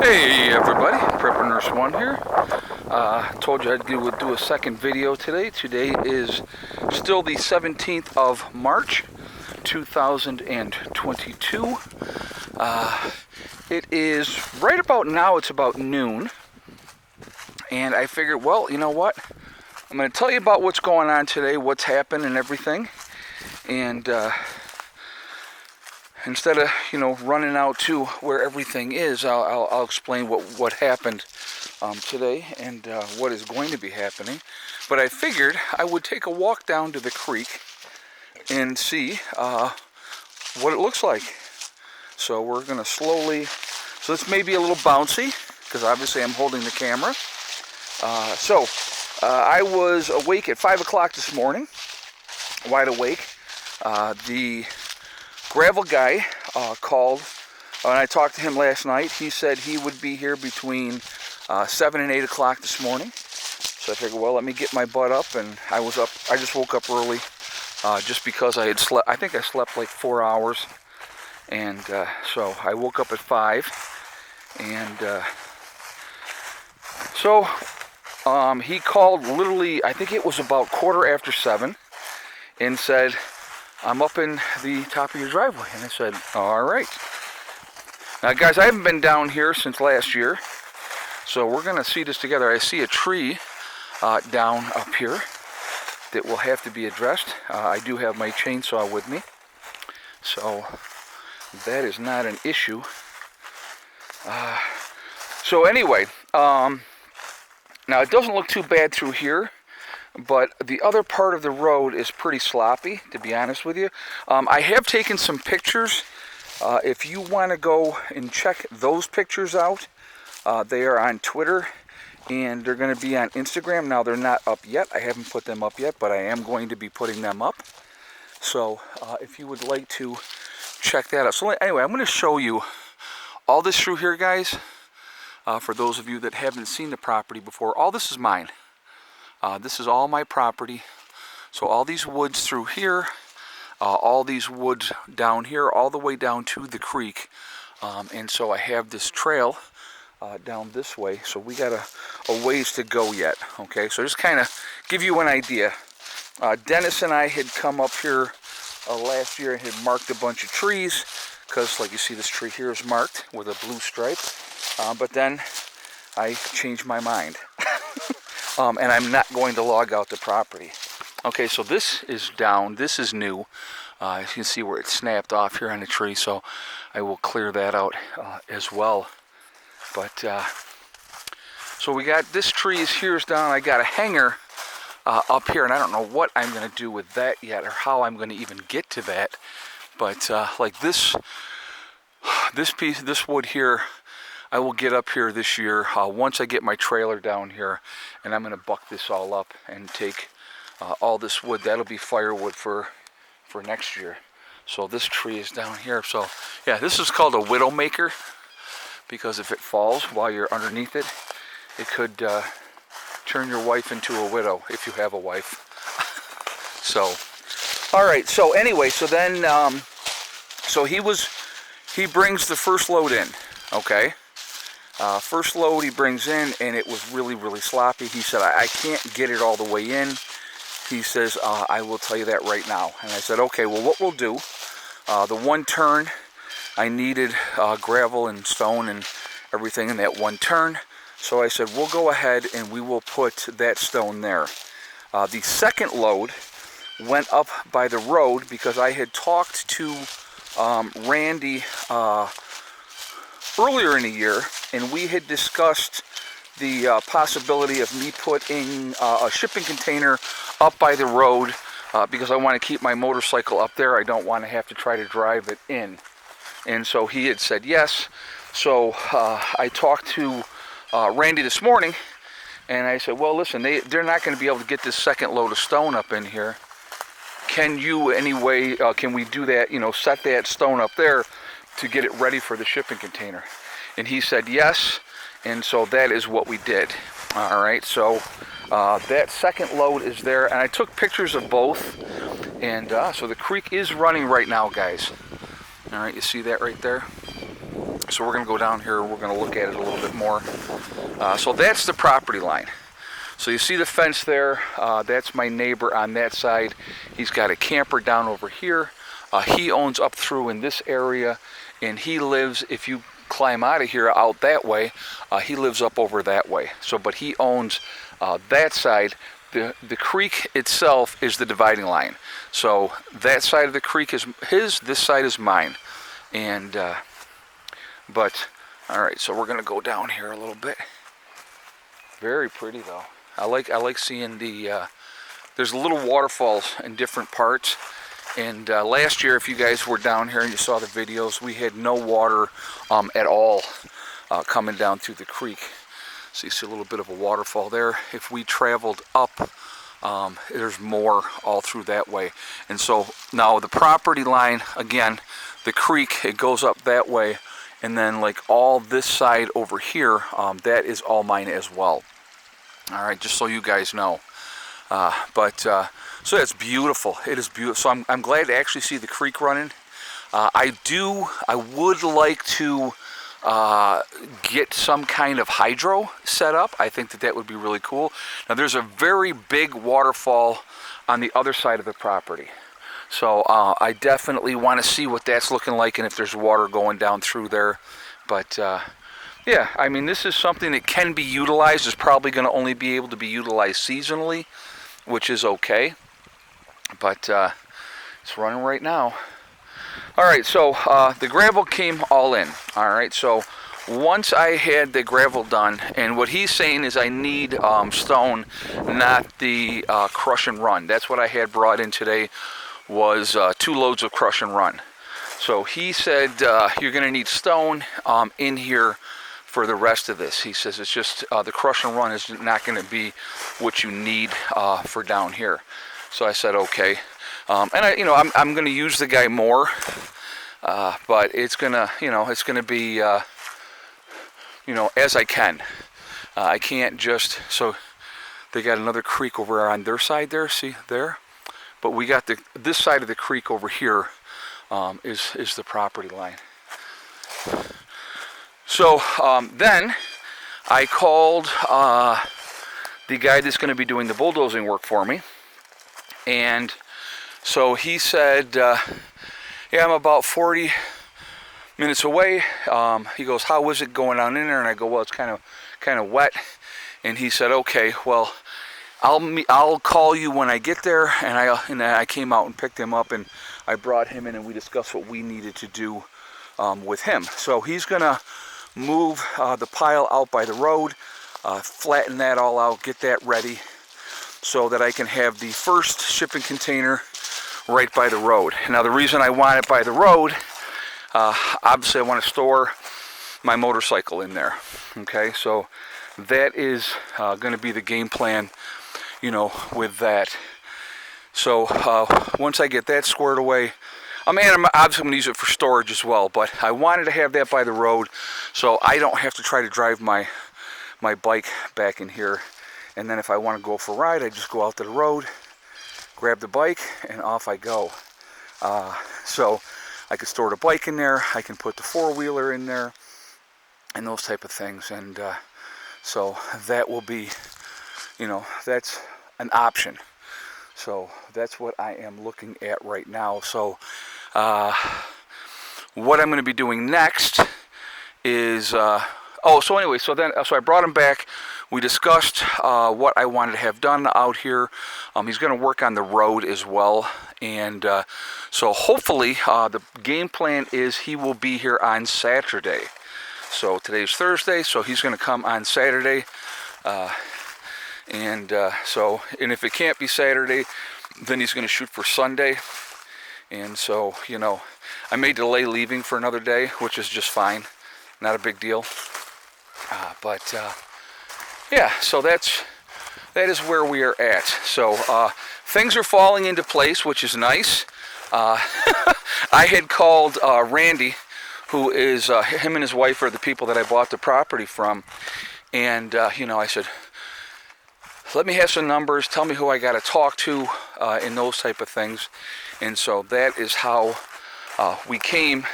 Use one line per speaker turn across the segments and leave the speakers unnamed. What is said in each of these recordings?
Hey everybody, Prepper Nurse 1 here. Told you I'd do a second video today. Today is still the 17th of March, 2022. It is right about now, it's about noon. And I figured, well, you know what? I'm going to tell you about what's going on today, what's happened and everything. And instead of, running out to where everything is, I'll explain what happened today and what is going to be happening. But I figured I would take a walk down to the creek and see what it looks like. So we're going to slowly, so this may be a little bouncy because obviously I'm holding the camera. I was awake at 5 o'clock this morning, wide awake. The gravel guy called, and I talked to him last night. He said he would be here between 7 and 8 o'clock this morning. So I figured, well, let me get my butt up, and I was up. I just woke up early just because I had slept. I think I slept like 4 hours, and so I woke up at 5, and he called literally, I think it was about 7:15, and said, I'm up in the top of your driveway. And I said, all right. Now, guys, I haven't been down here since last year, so we're going to see this together. I see a tree down up here that will have to be addressed. I do have my chainsaw with me, so that is not an issue. So anyway, now it doesn't look too bad through here. But the other part of the road is pretty sloppy, to be honest with you. I have taken some pictures. If you want to go and check those pictures out, they are on Twitter and they're going to be on Instagram. Now, they're not up yet. I haven't put them up yet, but I am going to be putting them up. So if you would like to check that out. So anyway, I'm going to show you all this through here, guys. For those of you that haven't seen the property before, all this is mine. This is all my property. So all these woods through here, all these woods down here, all the way down to the creek. And so I have this trail down this way. So we got a ways to go yet. Okay, so just kind of give you an idea. Dennis and I had come up here last year and had marked a bunch of trees. Because like you see, this tree here is marked with a blue stripe. But then I changed my mind. And I'm not going to log out the property. Okay, so this is down. This is new. You can see where it snapped off here on the tree, so I will clear that out as well. But so we got this tree here's down. I got a hanger up here, and I don't know what I'm going to do with that yet, or how I'm going to even get to that. But like this piece, this wood here, I will get up here this year once I get my trailer down here, and I'm going to buck this all up and take all this wood. That'll be firewood for next year. So this tree is down here. So yeah, this is called a widowmaker because if it falls while you're underneath it, it could turn your wife into a widow if you have a wife. So, all right. So anyway, so then, so he brings the first load in. Okay. First load he brings in, and it was really, really sloppy. He said, I can't get it all the way in. He says, I will tell you that right now. And I said, okay, well, what we'll do, the one turn, I needed gravel and stone and everything in that one turn. So I said, we'll go ahead and we will put that stone there. The second load went up by the road because I had talked to Randy earlier in the year, and we had discussed the possibility of me putting a shipping container up by the road because I want to keep my motorcycle up there. I don't want to have to try to drive it in. And so he had said yes. So I talked to Randy this morning, and I said, well, listen, they're not going to be able to get this second load of stone up in here. Can you anyway, can we do that, set that stone up there to get it ready for the shipping container? And he said yes, and so that is what we did. All right, so that second load is there, and I took pictures of both, and so the creek is running right now, guys. All right, you see that right there? So we're going to go down here and we're going to look at it a little bit more. So that's the property line. So you see the fence there, that's my neighbor on that side. He's got a camper down over here. He owns up through in this area, and he lives, if you climb out of here out that way, he lives up over that way. So, but he owns that side. The creek itself is the dividing line. So that side of the creek is his, this side is mine. And, but, all right, so we're gonna go down here a little bit. Very pretty though. I like seeing the, there's little waterfalls in different parts. And last year, if you guys were down here and you saw the videos, we had no water at all coming down through the creek. So you see a little bit of a waterfall there. If we traveled up, there's more all through that way. And so now the property line, again, the creek, it goes up that way. And then like all this side over here, that is all mine as well. All right, just so you guys know. So it's beautiful. It is beautiful. So I'm glad to actually see the creek running. I would like to get some kind of hydro set up. I think that would be really cool. Now there's a very big waterfall on the other side of the property. So I definitely want to see what that's looking like and if there's water going down through there. But yeah, I mean, this is something that can be utilized. It's probably going to only be able to be utilized seasonally, which is okay. But it's running right now. All right, so the gravel came all in. All right, so once I had the gravel done, and what he's saying is I need stone, not the crush and run. That's what I had brought in today, was 2 loads of crush and run. So he said you're going to need stone in here for the rest of this. He says it's just the crush and run is not going to be what you need for down here. So I said okay, and I'm going to use the guy more, but it's gonna be as I can. I can't just, so they got another creek over on their side there. See there, but we got this side of the creek over here is the property line. So then I called the guy that's going to be doing the bulldozing work for me. And so he said, yeah, I'm about 40 minutes away. He goes, how is it going on in there? And I go, well, it's kind of wet. And he said, okay, well, I'll call you when I get there. And I came out and picked him up, and I brought him in, and we discussed what we needed to do with him. So he's gonna move the pile out by the road, flatten that all out, get that ready, so that I can have the first shipping container right by the road. Now the reason I want it by the road, obviously I want to store my motorcycle in there. Okay, so that is going to be the game plan, with that. So once I get that squared away, I'm obviously going to use it for storage as well, but I wanted to have that by the road so I don't have to try to drive my bike back in here. And then if I want to go for a ride, I just go out to the road, grab the bike, and off I go. So I can store the bike in there, I can put the four-wheeler in there, and those type of things. And so that will be, that's an option. So that's what I am looking at right now. So what I'm going to be doing next is, so I brought him back. We discussed what I wanted to have done out here. He's going to work on the road as well. And so hopefully the game plan is he will be here on Saturday. So today's Thursday, so he's going to come on Saturday. And if it can't be Saturday, then he's going to shoot for Sunday. And so, I may delay leaving for another day, which is just fine. Not a big deal. Yeah, so that is where we are at. So things are falling into place, which is nice. I had called Randy, who is, him and his wife are the people that I bought the property from. And, I said, let me have some numbers, tell me who I got to talk to, and those type of things. And so that is how we came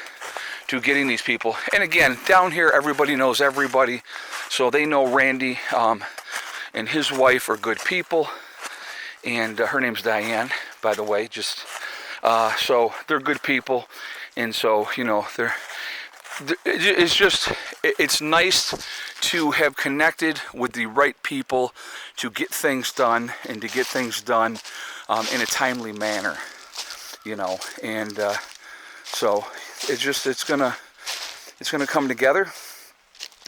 to getting these people. And again, down here, everybody knows everybody. So they know Randy and his wife are good people. And her name's Diane, by the way. So they're good people. And so, you know, it's nice to have connected with the right people to get things done and to get things done in a timely manner, you know. And so it's gonna come together.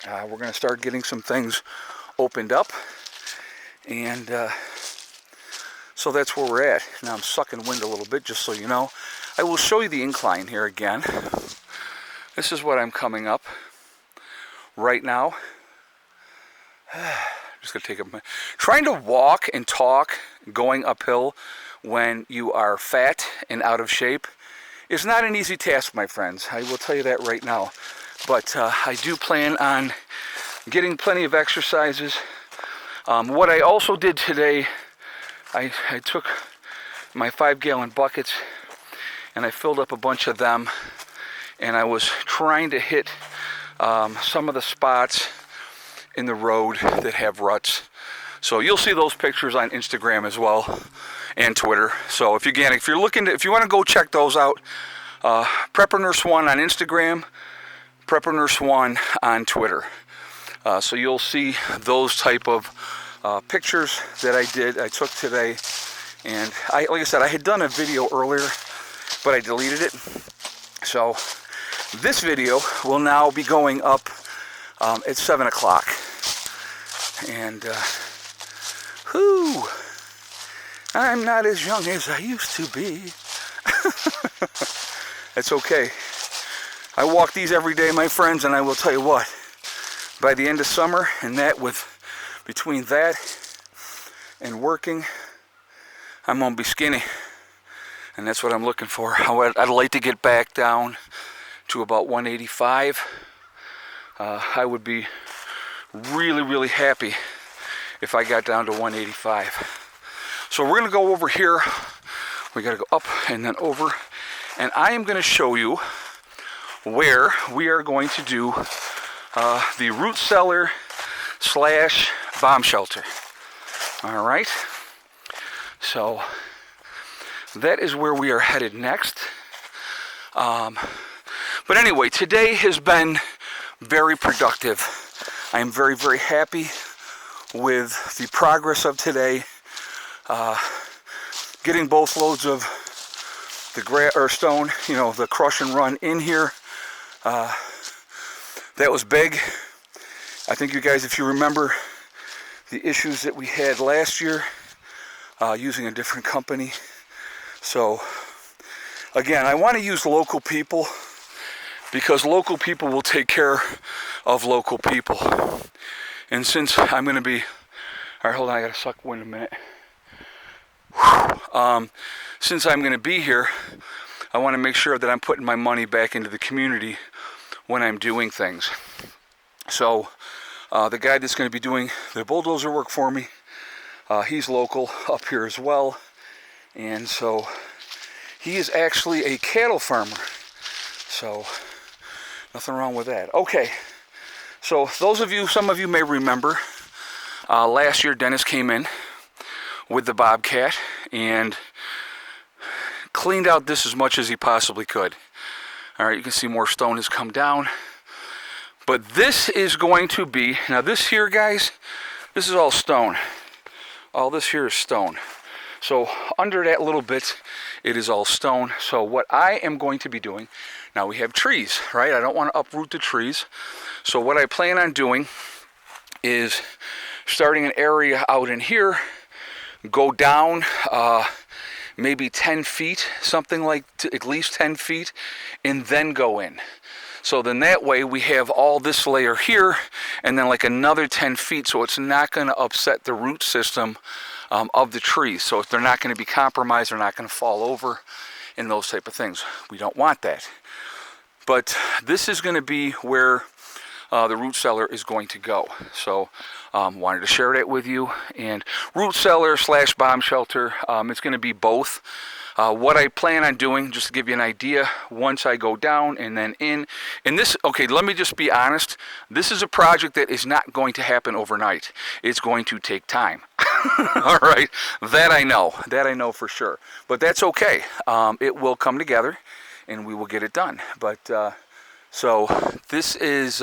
We're gonna start getting some things opened up, and so that's where we're at. Now I'm sucking wind a little bit, just so you know. I will show you the incline here again. This is what I'm coming up right now. Just gonna take a minute. Trying to walk and talk going uphill when you are fat and out of shape is not an easy task, my friends. I will tell you that right now. But I do plan on getting plenty of exercises. What I also did today, I took my 5-gallon buckets and I filled up a bunch of them. And I was trying to hit some of the spots in the road that have ruts. So you'll see those pictures on Instagram as well and Twitter. So if you want to go check those out, Prepper Nurse 1 on Instagram, Prepper Nurse 1 on Twitter. So you'll see those type of pictures that I took today. And like I said, I had done a video earlier, but I deleted it. So this video will now be going up at 7 o'clock. And, I'm not as young as I used to be. That's okay. I walk these every day, my friends, and I will tell you what, by the end of summer, and between that and working, I'm going to be skinny. And that's what I'm looking for. I'd like to get back down to about 185. I would be really, really happy if I got down to 185. So we're going to go over here. We got to go up and then over. And I am going to show you where we are going to do the root cellar / bomb shelter. All right. So that is where we are headed next. But anyway, today has been very productive. I am very, very happy with the progress of today. Getting both loads of the stone, you know, the crush and run in here. That was big. I think you guys, if you remember the issues that we had last year using a different company. So again, I want to use local people because local people will take care of local people. And since I'm going to be, all right, hold on, I got to suck wind a minute. Since I'm going to be here, I want to make sure that I'm putting my money back into the community when I'm doing things. So the guy that's going to be doing the bulldozer work for me, he's local up here as well. And so he is actually a cattle farmer. So nothing wrong with that. Okay, so some of you may remember, last year Dennis came in with the Bobcat and cleaned out this as much as he possibly could. All right, you can see more stone has come down. But this is going to be, now this here, guys, this is all stone. All this here is stone. So under that little bit, it is all stone. So what I am going to be doing, now we have trees, right? I don't want to uproot the trees. So what I plan on doing is starting an area out in here, go down maybe 10 feet, something like at least 10 feet, and then go in. So then that way we have all this layer here and then like another 10 feet, so it's not going to upset the root system of the trees. So if they're not going to be compromised, they're not going to fall over and those type of things. We don't want that. But this is going to be where the root cellar is going to go. So wanted to share that with you. And root cellar / bomb shelter, it's going to be both. What I plan on doing, just to give you an idea, once I go down and then in, and this, okay, let me just be honest, this is a project that is not going to happen overnight. It's going to take time. All right, that I know for sure, but that's okay. It will come together and we will get it done. But so this is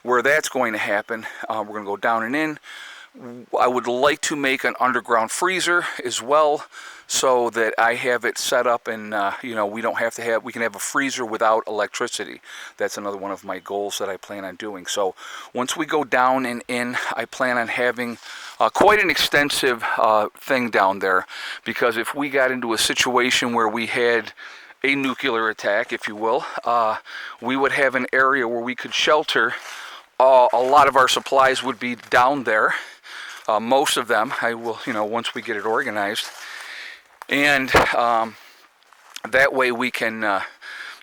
where that's going to happen. We're going to go down and in. I would like to make an underground freezer as well, so that I have it set up and you know, we can have a freezer without electricity. That's another one of my goals that I plan on doing. So once we go down and in, I plan on having quite an extensive thing down there, because if we got into a situation where we had a nuclear attack, if you will, we would have an area where we could shelter. A lot of our supplies would be down there. Most of them, I will, you know, once we get it organized. And that way we can,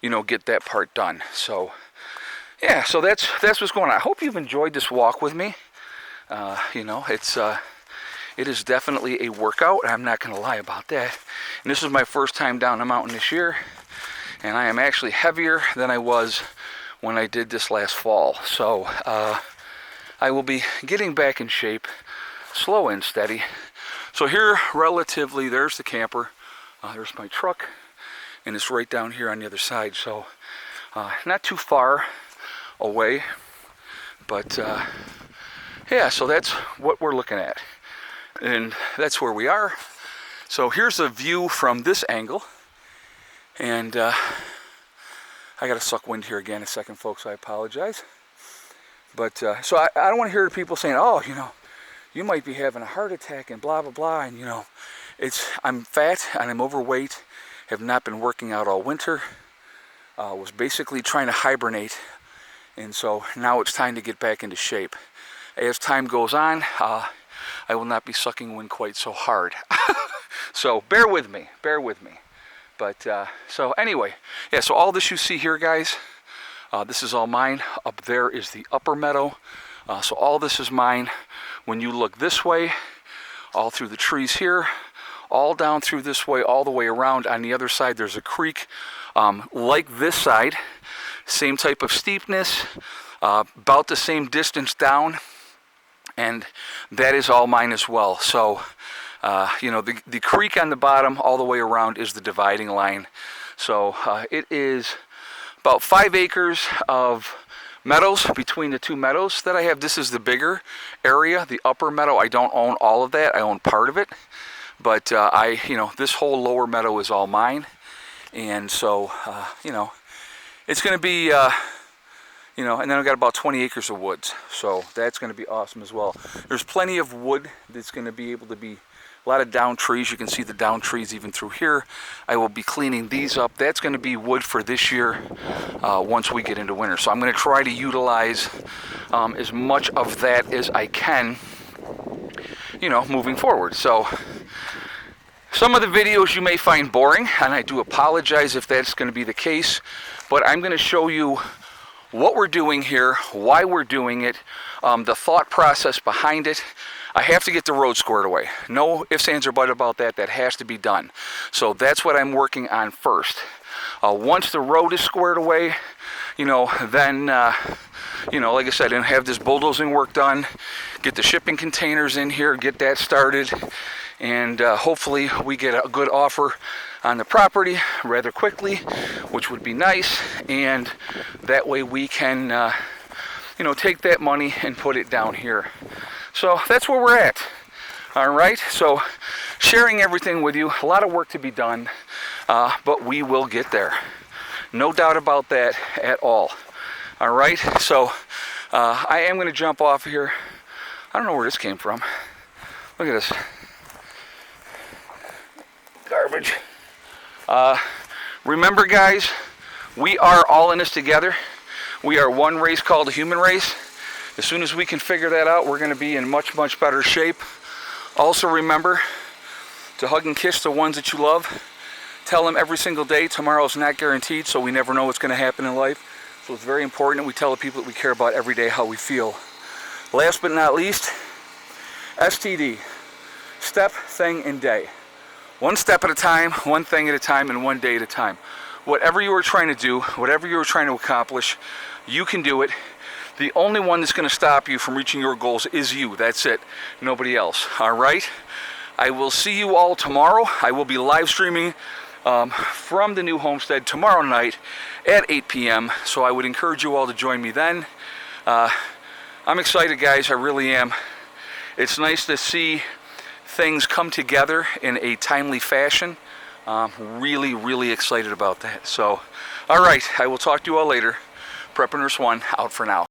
you know, get that part done. So, yeah, so that's what's going on. I hope you've enjoyed this walk with me. You know, it is definitely a workout. I'm not going to lie about that. And this is my first time down the mountain this year. And I am actually heavier than I was when I did this last fall. So I will be getting back in shape, slow and steady. So here, relatively, there's the camper. There's my truck, and it's right down here on the other side. So not too far away, but yeah, so that's what we're looking at. And that's where we are. So here's a view from this angle. And I got to suck wind here again a second, folks. I apologize. But so I don't want to hear people saying, oh, you know, you might be having a heart attack and blah, blah, blah. And, you know, I'm fat and I'm overweight, have not been working out all winter, was basically trying to hibernate. And so now it's time to get back into shape. As time goes on, I will not be sucking wind quite so hard. So bear with me. But so anyway, yeah, so all this you see here, guys, this is all mine. Up there is the upper meadow. So all this is mine. When you look this way, all through the trees here, all down through this way, all the way around. On the other side, there's a creek, like this side, same type of steepness, about the same distance down, and that is all mine as well. So, you know, the creek on the bottom all the way around is the dividing line. So it is about 5 acres of meadows between the two meadows that I have. This is the bigger area, the upper meadow. I don't own all of that. I own part of it. But you know, this whole lower meadow is all mine. And so, you know, it's going to be, you know, and then I've got about 20 acres of woods. So that's going to be awesome as well. There's plenty of wood that's going to be able to be, a lot of down trees. You can see the down trees even through here. I will be cleaning these up. That's going to be wood for this year once we get into winter. So I'm going to try to utilize as much of that as I can, you know, moving forward. So some of the videos you may find boring, and I do apologize if that's going to be the case, but I'm going to show you what we're doing here, why we're doing it, the thought process behind it. I have to get the road squared away. No ifs, ands, or buts about that. That has to be done. So that's what I'm working on first. Once the road is squared away, you know, then, you know, like I said, and have this bulldozing work done, get the shipping containers in here, get that started, and hopefully we get a good offer on the property rather quickly, which would be nice, and that way we can, you know, take that money and put it down here. So that's where we're at. All right, so sharing everything with you, a lot of work to be done, but we will get there. No doubt about that at all. All right, so I am going to jump off here. I don't know where this came from. Look at this. Garbage. Remember, guys, we are all in this together. We are one race called the human race. As soon as we can figure that out, we're going to be in much, much better shape. Also remember to hug and kiss the ones that you love. Tell them every single day tomorrow's not guaranteed, so we never know what's going to happen in life. So it's very important that we tell the people that we care about every day how we feel. Last but not least, STD. Step, thing, and day. One step at a time, one thing at a time, and one day at a time. Whatever you are trying to do, whatever you are trying to accomplish, you can do it. The only one that's going to stop you from reaching your goals is you. That's it. Nobody else. All right? I will see you all tomorrow. I will be live streaming from the new homestead tomorrow night at 8 p.m. So I would encourage you all to join me then. I'm excited, guys. I really am. It's nice to see things come together in a timely fashion. Really, really excited about that. So, all right. I will talk to you all later. Prepper Nurse 1 out for now.